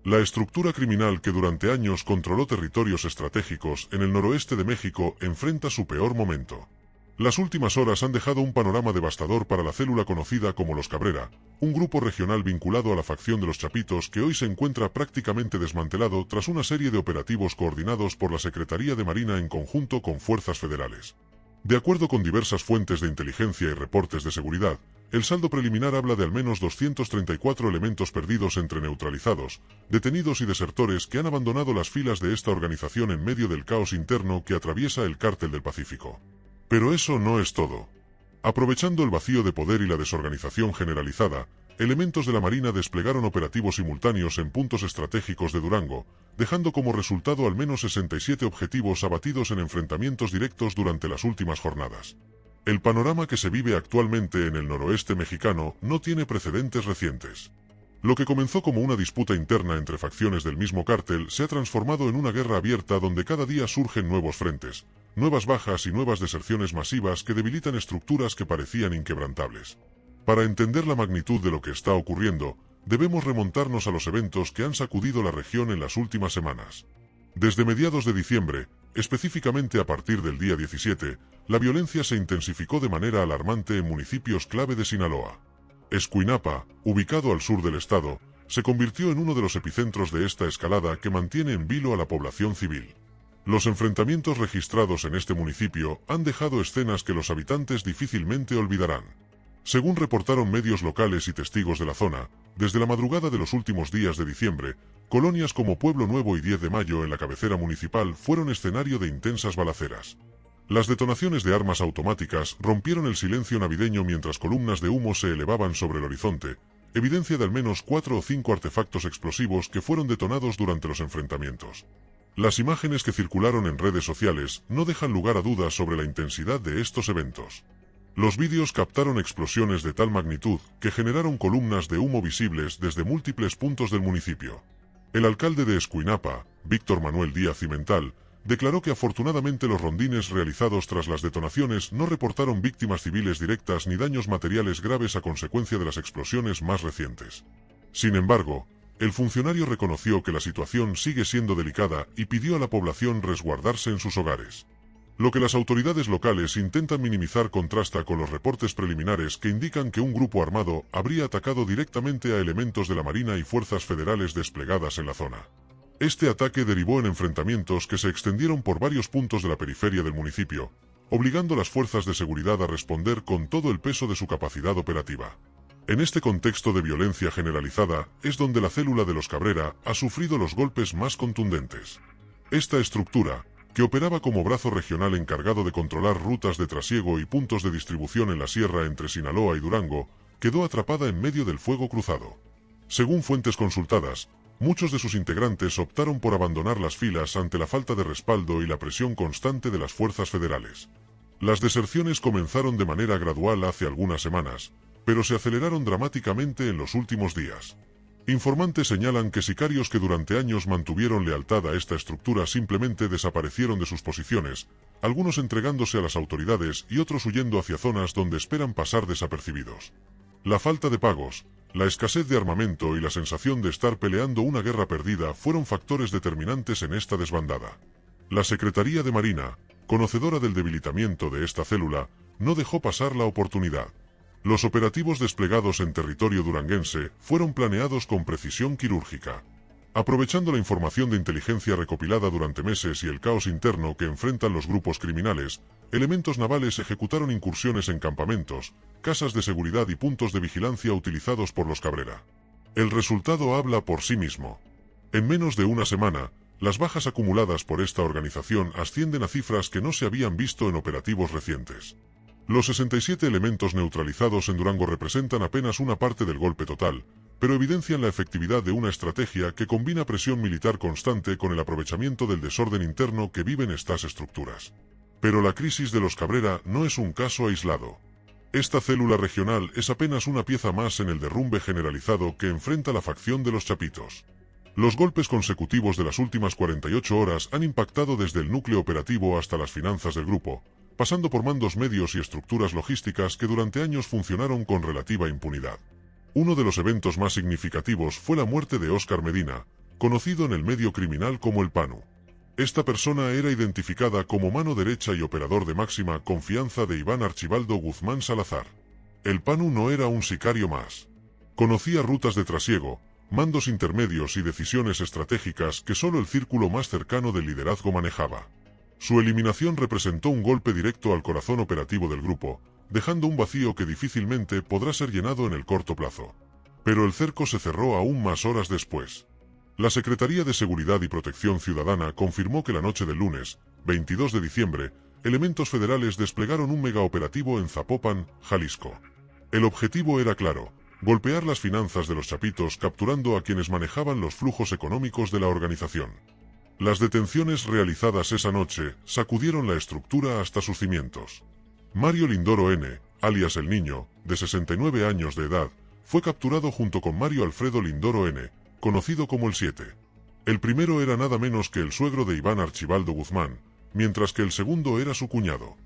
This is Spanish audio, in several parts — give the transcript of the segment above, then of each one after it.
La estructura criminal que durante años controló territorios estratégicos en el noroeste de México enfrenta su peor momento. Las últimas horas han dejado un panorama devastador para la célula conocida como los Cabrera, un grupo regional vinculado a la facción de los Chapitos que hoy se encuentra prácticamente desmantelado tras una serie de operativos coordinados por la Secretaría de Marina en conjunto con fuerzas federales. De acuerdo con diversas fuentes de inteligencia y reportes de seguridad, el saldo preliminar habla de al menos 234 elementos perdidos entre neutralizados, detenidos y desertores que han abandonado las filas de esta organización en medio del caos interno que atraviesa el Cártel del Pacífico. Pero eso no es todo. Aprovechando el vacío de poder y la desorganización generalizada, elementos de la Marina desplegaron operativos simultáneos en puntos estratégicos de Durango, dejando como resultado al menos 67 objetivos abatidos en enfrentamientos directos durante las últimas jornadas. El panorama que se vive actualmente en el noroeste mexicano no tiene precedentes recientes. Lo que comenzó como una disputa interna entre facciones del mismo cártel se ha transformado en una guerra abierta donde cada día surgen nuevos frentes, nuevas bajas y nuevas deserciones masivas que debilitan estructuras que parecían inquebrantables. Para entender la magnitud de lo que está ocurriendo, debemos remontarnos a los eventos que han sacudido la región en las últimas semanas. Desde mediados de diciembre, específicamente a partir del día 17, la violencia se intensificó de manera alarmante en municipios clave de Sinaloa. Escuinapa, ubicado al sur del estado, se convirtió en uno de los epicentros de esta escalada que mantiene en vilo a la población civil. Los enfrentamientos registrados en este municipio han dejado escenas que los habitantes difícilmente olvidarán. Según reportaron medios locales y testigos de la zona, desde la madrugada de los últimos días de diciembre, colonias como Pueblo Nuevo y 10 de Mayo en la cabecera municipal fueron escenario de intensas balaceras. Las detonaciones de armas automáticas rompieron el silencio navideño mientras columnas de humo se elevaban sobre el horizonte, evidencia de al menos 4 o 5 artefactos explosivos que fueron detonados durante los enfrentamientos. Las imágenes que circularon en redes sociales no dejan lugar a dudas sobre la intensidad de estos eventos. Los vídeos captaron explosiones de tal magnitud que generaron columnas de humo visibles desde múltiples puntos del municipio. El alcalde de Escuinapa, Víctor Manuel Díaz Cimental, declaró que afortunadamente los rondines realizados tras las detonaciones no reportaron víctimas civiles directas ni daños materiales graves a consecuencia de las explosiones más recientes. Sin embargo, el funcionario reconoció que la situación sigue siendo delicada y pidió a la población resguardarse en sus hogares. Lo que las autoridades locales intentan minimizar contrasta con los reportes preliminares que indican que un grupo armado habría atacado directamente a elementos de la Marina y fuerzas federales desplegadas en la zona. Este ataque derivó en enfrentamientos que se extendieron por varios puntos de la periferia del municipio, obligando a las fuerzas de seguridad a responder con todo el peso de su capacidad operativa. En este contexto de violencia generalizada es donde la célula de los Cabrera ha sufrido los golpes más contundentes. Esta estructura, que operaba como brazo regional encargado de controlar rutas de trasiego y puntos de distribución en la sierra entre Sinaloa y Durango, quedó atrapada en medio del fuego cruzado. Según fuentes consultadas, muchos de sus integrantes optaron por abandonar las filas ante la falta de respaldo y la presión constante de las fuerzas federales. Las deserciones comenzaron de manera gradual hace algunas semanas, pero se aceleraron dramáticamente en los últimos días. Informantes señalan que sicarios que durante años mantuvieron lealtad a esta estructura simplemente desaparecieron de sus posiciones, algunos entregándose a las autoridades y otros huyendo hacia zonas donde esperan pasar desapercibidos. La falta de pagos, la escasez de armamento y la sensación de estar peleando una guerra perdida fueron factores determinantes en esta desbandada. La Secretaría de Marina, conocedora del debilitamiento de esta célula, no dejó pasar la oportunidad. Los operativos desplegados en territorio duranguense fueron planeados con precisión quirúrgica. Aprovechando la información de inteligencia recopilada durante meses y el caos interno que enfrentan los grupos criminales, elementos navales ejecutaron incursiones en campamentos, casas de seguridad y puntos de vigilancia utilizados por los Cabrera. El resultado habla por sí mismo. En menos de una semana, las bajas acumuladas por esta organización ascienden a cifras que no se habían visto en operativos recientes. Los 67 elementos neutralizados en Durango representan apenas una parte del golpe total, pero evidencian la efectividad de una estrategia que combina presión militar constante con el aprovechamiento del desorden interno que viven estas estructuras. Pero la crisis de los Cabrera no es un caso aislado. Esta célula regional es apenas una pieza más en el derrumbe generalizado que enfrenta la facción de los Chapitos. Los golpes consecutivos de las últimas 48 horas han impactado desde el núcleo operativo hasta las finanzas del grupo, pasando por mandos medios y estructuras logísticas que durante años funcionaron con relativa impunidad. Uno de los eventos más significativos fue la muerte de Óscar Medina, conocido en el medio criminal como el Panu. Esta persona era identificada como mano derecha y operador de máxima confianza de Iván Archibaldo Guzmán Salazar. El Panu no era un sicario más. Conocía rutas de trasiego, mandos intermedios y decisiones estratégicas que solo el círculo más cercano del liderazgo manejaba. Su eliminación representó un golpe directo al corazón operativo del grupo, dejando un vacío que difícilmente podrá ser llenado en el corto plazo. Pero el cerco se cerró aún más horas después. La Secretaría de Seguridad y Protección Ciudadana confirmó que la noche del lunes, 22 de diciembre, elementos federales desplegaron un megaoperativo en Zapopan, Jalisco. El objetivo era claro: golpear las finanzas de los Chapitos capturando a quienes manejaban los flujos económicos de la organización. Las detenciones realizadas esa noche sacudieron la estructura hasta sus cimientos. Mario Lindoro N., alias El Niño, de 69 años de edad, fue capturado junto con Mario Alfredo Lindoro N., conocido como el 7. El primero era nada menos que el suegro de Iván Archibaldo Guzmán, mientras que el segundo era su cuñado.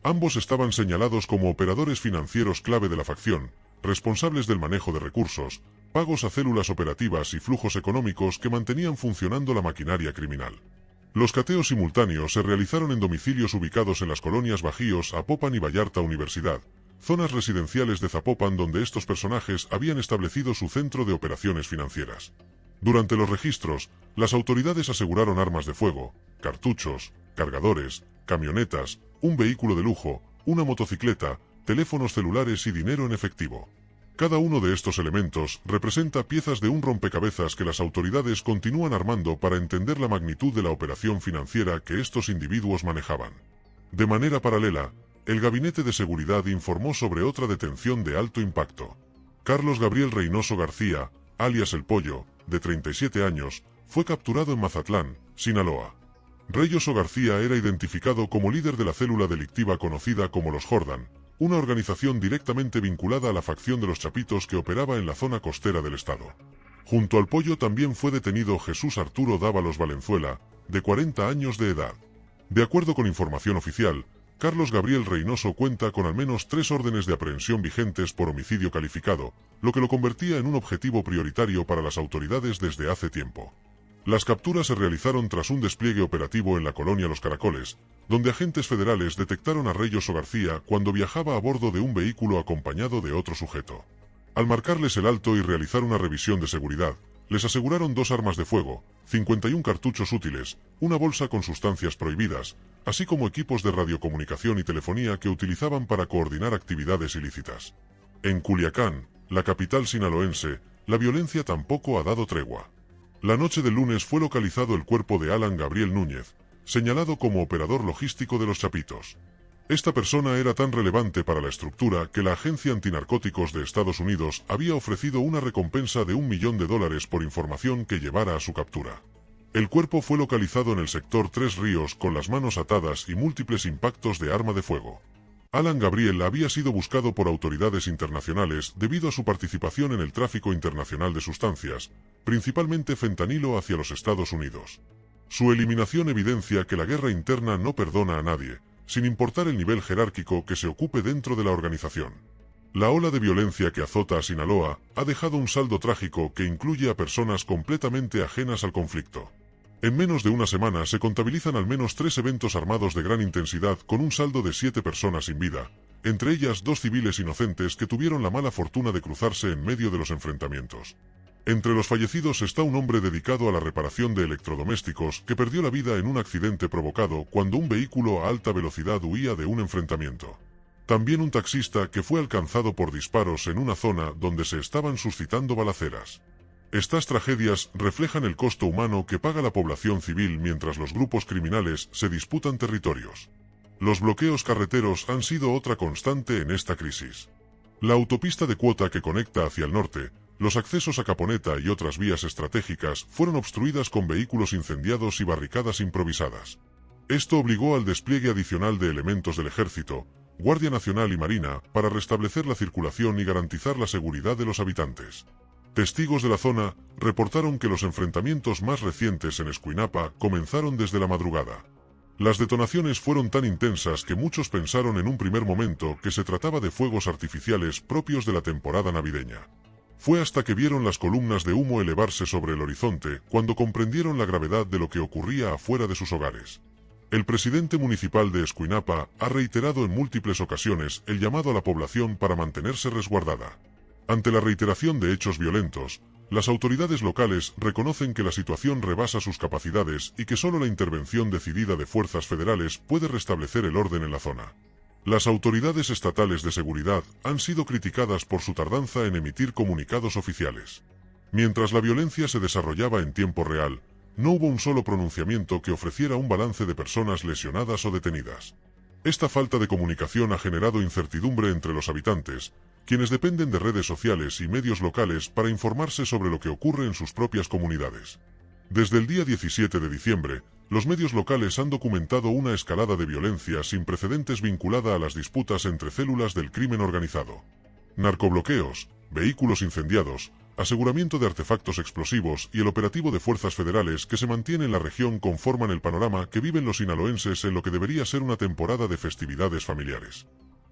Ambos estaban señalados como operadores financieros clave de la facción, responsables del manejo de recursos, pagos a células operativas y flujos económicos que mantenían funcionando la maquinaria criminal. Los cateos simultáneos se realizaron en domicilios ubicados en las colonias Bajíos, Zapopan y Vallarta Universidad, zonas residenciales de Zapopan donde estos personajes habían establecido su centro de operaciones financieras. Durante los registros, las autoridades aseguraron armas de fuego, cartuchos, cargadores, camionetas, un vehículo de lujo, una motocicleta, teléfonos celulares y dinero en efectivo. Cada uno de estos elementos representa piezas de un rompecabezas que las autoridades continúan armando para entender la magnitud de la operación financiera que estos individuos manejaban. De manera paralela, el Gabinete de Seguridad informó sobre otra detención de alto impacto. Carlos Gabriel Reynoso García, alias El Pollo, de 37 años, fue capturado en Mazatlán, Sinaloa. Reynoso García era identificado como líder de la célula delictiva conocida como los Jordan, una organización directamente vinculada a la facción de los Chapitos que operaba en la zona costera del estado. Junto al Pollo también fue detenido Jesús Arturo Dávalos Valenzuela, de 40 años de edad. De acuerdo con información oficial, Carlos Gabriel Reynoso cuenta con al menos 3 órdenes de aprehensión vigentes por homicidio calificado, lo que lo convertía en un objetivo prioritario para las autoridades desde hace tiempo. Las capturas se realizaron tras un despliegue operativo en la colonia Los Caracoles, donde agentes federales detectaron a Reynoso García cuando viajaba a bordo de un vehículo acompañado de otro sujeto. Al marcarles el alto y realizar una revisión de seguridad, les aseguraron 2 armas de fuego, 51 cartuchos útiles, una bolsa con sustancias prohibidas, así como equipos de radiocomunicación y telefonía que utilizaban para coordinar actividades ilícitas. En Culiacán, la capital sinaloense, la violencia tampoco ha dado tregua. La noche del lunes fue localizado el cuerpo de Alan Gabriel Núñez, señalado como operador logístico de los Chapitos. Esta persona era tan relevante para la estructura que la Agencia Antinarcóticos de Estados Unidos había ofrecido una recompensa de $1 millón por información que llevara a su captura. El cuerpo fue localizado en el sector Tres Ríos con las manos atadas y múltiples impactos de arma de fuego. Alan Gabriel había sido buscado por autoridades internacionales debido a su participación en el tráfico internacional de sustancias, principalmente fentanilo hacia los Estados Unidos. Su eliminación evidencia que la guerra interna no perdona a nadie, sin importar el nivel jerárquico que se ocupe dentro de la organización. La ola de violencia que azota a Sinaloa ha dejado un saldo trágico que incluye a personas completamente ajenas al conflicto. En menos de una semana se contabilizan al menos 3 eventos armados de gran intensidad con un saldo de 7 personas sin vida, entre ellas 2 civiles inocentes que tuvieron la mala fortuna de cruzarse en medio de los enfrentamientos. Entre los fallecidos está un hombre dedicado a la reparación de electrodomésticos que perdió la vida en un accidente provocado cuando un vehículo a alta velocidad huía de un enfrentamiento. También un taxista que fue alcanzado por disparos en una zona donde se estaban suscitando balaceras. Estas tragedias reflejan el costo humano que paga la población civil mientras los grupos criminales se disputan territorios. Los bloqueos carreteros han sido otra constante en esta crisis. La autopista de Cuota que conecta hacia el norte, los accesos a Caponeta y otras vías estratégicas fueron obstruidas con vehículos incendiados y barricadas improvisadas. Esto obligó al despliegue adicional de elementos del Ejército, Guardia Nacional y Marina para restablecer la circulación y garantizar la seguridad de los habitantes. Testigos de la zona reportaron que los enfrentamientos más recientes en Escuinapa comenzaron desde la madrugada. Las detonaciones fueron tan intensas que muchos pensaron en un primer momento que se trataba de fuegos artificiales propios de la temporada navideña. Fue hasta que vieron las columnas de humo elevarse sobre el horizonte cuando comprendieron la gravedad de lo que ocurría afuera de sus hogares. El presidente municipal de Escuinapa ha reiterado en múltiples ocasiones el llamado a la población para mantenerse resguardada. Ante la reiteración de hechos violentos, las autoridades locales reconocen que la situación rebasa sus capacidades y que solo la intervención decidida de fuerzas federales puede restablecer el orden en la zona. Las autoridades estatales de seguridad han sido criticadas por su tardanza en emitir comunicados oficiales. Mientras la violencia se desarrollaba en tiempo real, no hubo un solo pronunciamiento que ofreciera un balance de personas lesionadas o detenidas. Esta falta de comunicación ha generado incertidumbre entre los habitantes, quienes dependen de redes sociales y medios locales para informarse sobre lo que ocurre en sus propias comunidades. Desde el día 17 de diciembre, los medios locales han documentado una escalada de violencia sin precedentes vinculada a las disputas entre células del crimen organizado. Narcobloqueos, vehículos incendiados, aseguramiento de artefactos explosivos y el operativo de fuerzas federales que se mantiene en la región conforman el panorama que viven los sinaloenses en lo que debería ser una temporada de festividades familiares.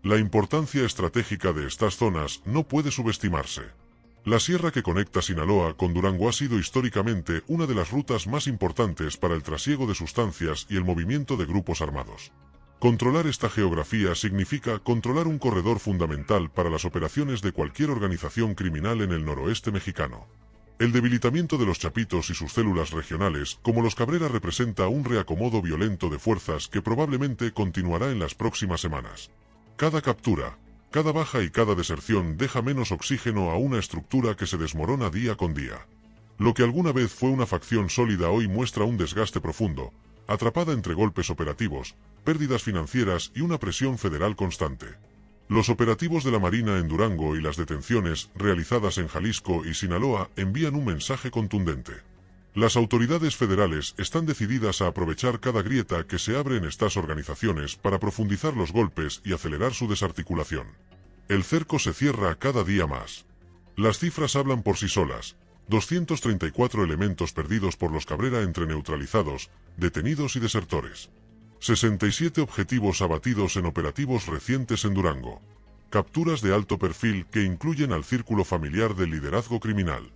La importancia estratégica de estas zonas no puede subestimarse. La sierra que conecta Sinaloa con Durango ha sido históricamente una de las rutas más importantes para el trasiego de sustancias y el movimiento de grupos armados. Controlar esta geografía significa controlar un corredor fundamental para las operaciones de cualquier organización criminal en el noroeste mexicano. El debilitamiento de los Chapitos y sus células regionales, como los Cabrera, representa un reacomodo violento de fuerzas que probablemente continuará en las próximas semanas. Cada captura, cada baja y cada deserción deja menos oxígeno a una estructura que se desmorona día con día. Lo que alguna vez fue una facción sólida hoy muestra un desgaste profundo, atrapada entre golpes operativos, pérdidas financieras y una presión federal constante. Los operativos de la Marina en Durango y las detenciones realizadas en Jalisco y Sinaloa envían un mensaje contundente. Las autoridades federales están decididas a aprovechar cada grieta que se abre en estas organizaciones para profundizar los golpes y acelerar su desarticulación. El cerco se cierra cada día más. Las cifras hablan por sí solas. 234 elementos perdidos por los Cabrera entre neutralizados, detenidos y desertores. 67 objetivos abatidos en operativos recientes en Durango. Capturas de alto perfil que incluyen al círculo familiar del liderazgo criminal.